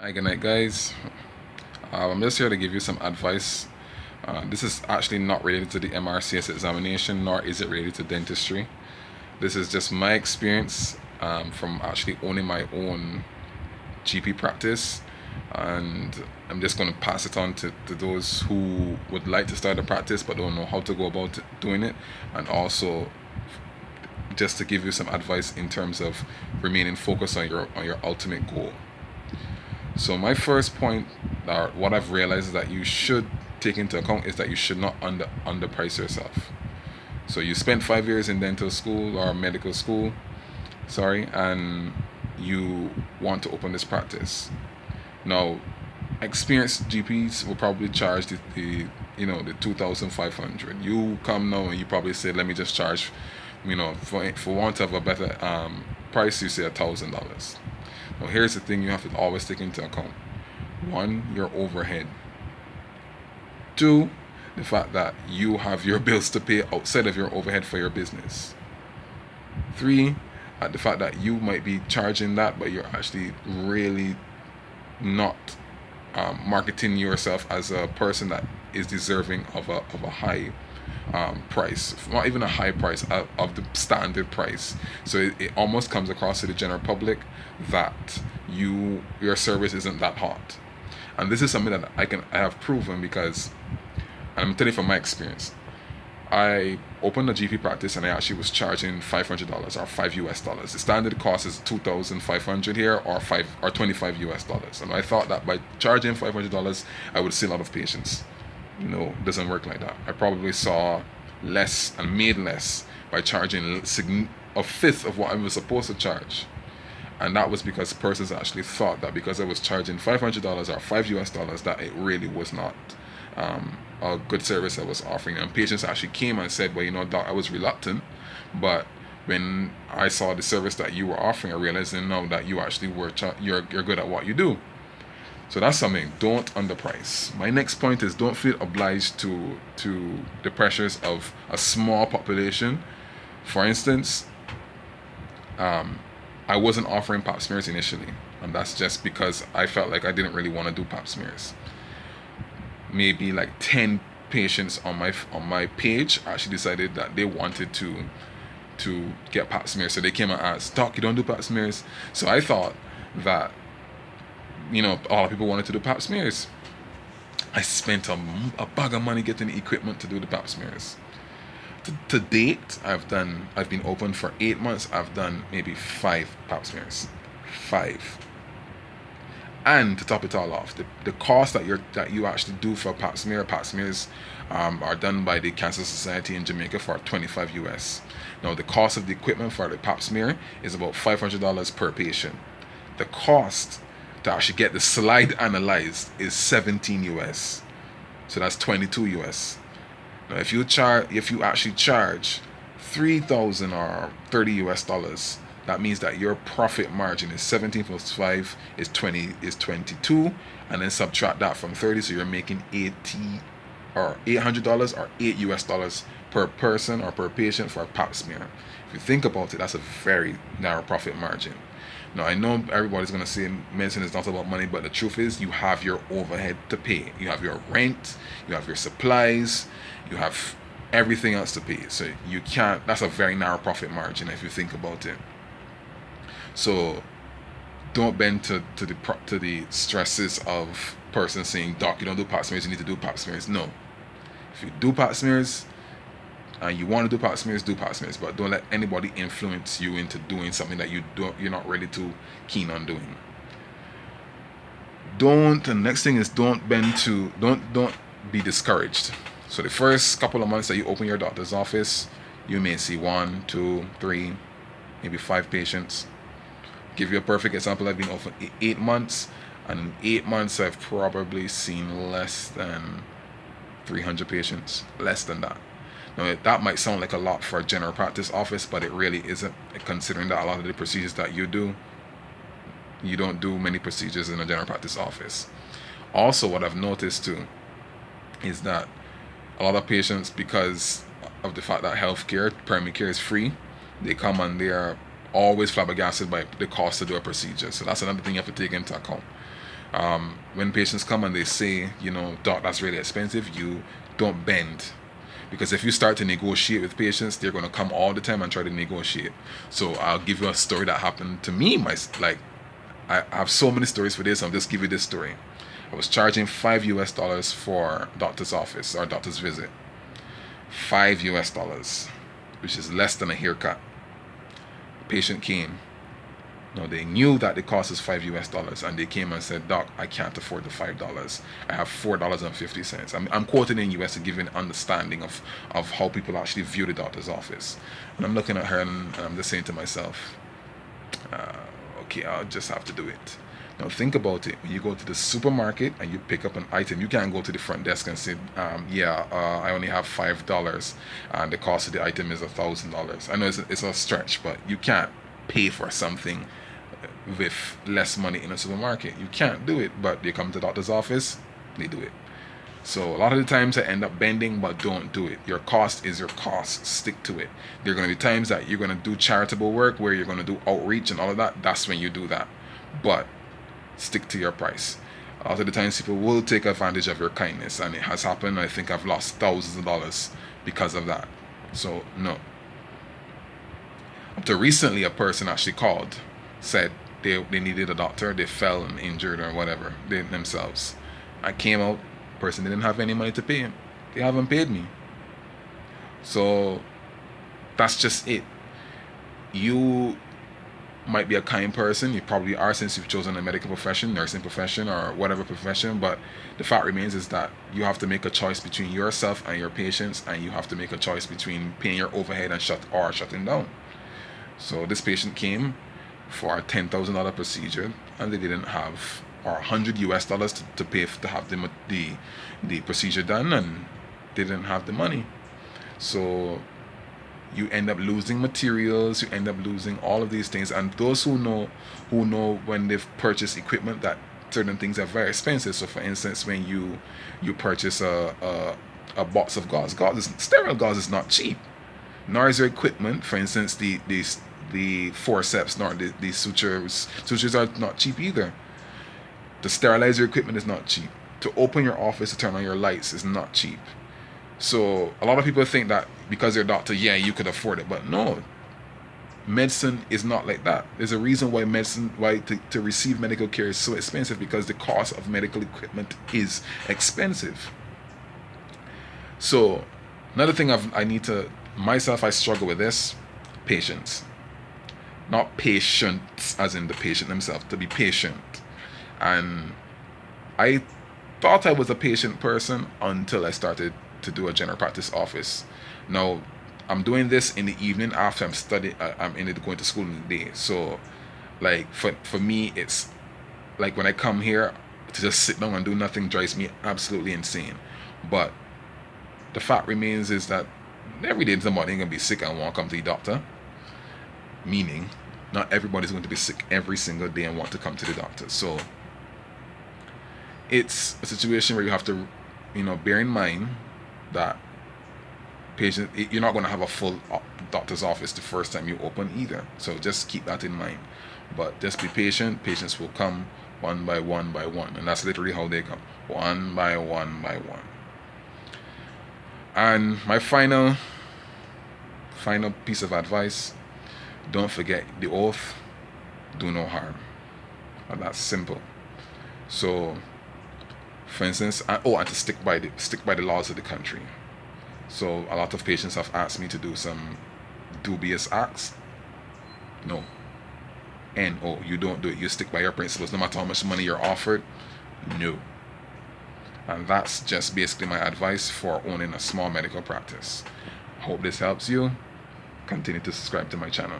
Hi, good night, guys. I'm just here to give you some advice. This is actually not related to the MRCS examination, nor is it related to dentistry. This is just my experience from actually owning my own GP practice, and I'm just going to pass it on to those who would like to start a practice but don't know how to go about doing it, and also just to give you some advice in terms of remaining focused on your ultimate goal. So my first point, or what I've realized, is that you should take into account is that you should not underprice yourself. So you spent 5 years in dental school or medical school, sorry, and you want to open this practice. Now, experienced GPs will probably charge the 2,500. You come now and you probably say, let me just charge, for want of a better price, you say $1,000. Now, here's the thing you have to always take into account: one, your overhead; two, the fact that you have your bills to pay outside of your overhead for your business; three, the fact that you might be charging that, but you're actually really not marketing yourself as a person that is deserving of a high price, not even a high price, of the standard price. So it almost comes across to the general public that your service isn't that hot. And this is something that I have proven, because I'm telling you from my experience. I opened a GP practice and I actually was charging $500 or $5 US. The standard cost is 2,500 here, or 25 US. And I thought that by charging $500 I would see a lot of patients. No, it doesn't work like that. I probably saw less and made less by charging a fifth of what I was supposed to charge. And that was because persons actually thought that because I was charging $500 or $5 US, that it really was not a good service I was offering. And patients actually came and said, well, doc, I was reluctant, but when I saw the service that you were offering, I realized now that you actually you're good at what you do. So that's something. Don't underprice. My next point is, don't feel obliged to the pressures of a small population. For instance, I wasn't offering pap smears initially, and that's just because I felt like I didn't really want to do pap smears. Maybe like 10 patients on my page actually decided that they wanted to get pap smears, so they came and asked, doc, you don't do pap smears? So I thought that a lot of people wanted to do pap smears. I spent a bag of money getting the equipment to do the pap smears. To date, I've been open for 8 months. I've done maybe 5 pap smears, 5. And to top it all off, the cost that you actually do for pap smears are done by the Cancer Society in Jamaica for 25 US. Now, the cost of the equipment for the pap smear is about $500 per patient. The cost to actually get the slide analyzed is 17 US. So that's 22 US. Now, if you actually charge 3,000 or 30 US, that means that your profit margin is 17 plus 5 is 22, and then subtract that from 30, so you're making $800 or $8 per person or per patient for a pap smear. If you think about it, that's a very narrow profit margin. Now, I know everybody's going to say medicine is not about money, but the truth is you have your overhead to pay. You have your rent, you have your supplies, you have everything else to pay. So you can't, that's a very narrow profit margin if you think about it. So don't bend to the stresses of persons saying, doc, you don't do pap smears, you need to do pap smears. No. If you do pap smears, and you want to do pap smears, but don't let anybody influence you into doing something that you're not really too keen on doing. The next thing is, don't be discouraged. So the first couple of months that you open your doctor's office, you may see 1, 2, 3, maybe 5 patients. Give you a perfect example. I've been open 8 months, and in 8 months I've probably seen less than 300 patients, less than that. Now, that might sound like a lot for a general practice office, but it really isn't, considering that a lot of the procedures that you don't do many procedures in a general practice office. Also, what I've noticed too is that a lot of patients, because of the fact that healthcare, primary care, is free, they come and they are always flabbergasted by the cost to do a procedure. So that's another thing you have to take into account. When patients come and they say, doc, that's really expensive, you don't bend. Because if you start to negotiate with patients, they're going to come all the time and try to negotiate. So I'll give you a story that happened to me. I have so many stories for this. I'll just give you this story. I was charging $5 for doctor's office or doctor's visit. $5, which is less than a haircut. Patient came. No, they knew that the cost is $5, and they came and said, "Doc, I can't afford the $5. I have $4.50." I'm quoting in US to give you an understanding of how people actually view the doctor's office. And I'm looking at her and I'm just saying to myself, okay, I'll just have to do it. Now think about it. When you go to the supermarket and you pick up an item, you can't go to the front desk and say, I only have $5 and the cost of the item is $1,000. I know it's a stretch, but you can't pay for something with less money in a supermarket. You can't do it, but they come to the doctor's office, they do it. So a lot of the times I end up bending, but don't do it. Your cost is your cost. Stick to it. There are going to be times that you're going to do charitable work where you're going to do outreach and all of that. That's when you do that. But stick to your price. A lot of the times people will take advantage of your kindness, and it has happened. I think I've lost thousands of dollars because of that. So no. Up to recently, a person actually called, said they needed a doctor. They fell and injured or whatever, they themselves. I came out, person didn't have any money to pay him. They haven't paid me. So that's just it. You might be a kind person. You probably are, since you've chosen a medical profession, nursing profession, or whatever profession. But the fact remains is that you have to make a choice between yourself and your patients, and you have to make a choice between paying your overhead and shutting down. So this patient came for a $10,000 procedure, and they didn't have, or $100 to pay to have the procedure done, and they didn't have the money. So you end up losing materials, you end up losing all of these things. And those who know when they've purchased equipment that certain things are very expensive. So for instance, when you purchase a box of gauze, sterile gauze is not cheap. Nor is your equipment. For instance, the forceps, nor the sutures are not cheap either. To sterilize your equipment is not cheap. To open your office, to turn on your lights is not cheap. So a lot of people think that because you're a doctor, you could afford it. But no, medicine is not like that. There's a reason why to receive medical care is so expensive, because the cost of medical equipment is expensive. So another thing I struggle with this: patience. Not patients as in the patient themselves, to be patient. And I thought I was a patient person until I started to do a general practice office. Now I'm doing this in the evening after I'm going to school in the day. So like for me, it's like when I come here to just sit down and do nothing drives me absolutely insane. But the fact remains is that every day somebody's gonna be sick and want to come to the doctor. Meaning, not everybody's going to be sick every single day and want to come to the doctor. So it's a situation where you have to, bear in mind that you're not going to have a full doctor's office the first time you open either. So just keep that in mind. But just be patient. Patients will come one by one by one, and that's literally how they come, one by one by one. And my final piece of advice: don't forget the oath, do no harm. And that's simple. So, for instance, and to stick by the laws of the country. So a lot of patients have asked me to do some dubious acts. No. No, you don't do it. You stick by your principles no matter how much money you're offered. No. And that's just basically my advice for owning a small medical practice. I hope this helps you. Continue to subscribe to my channel.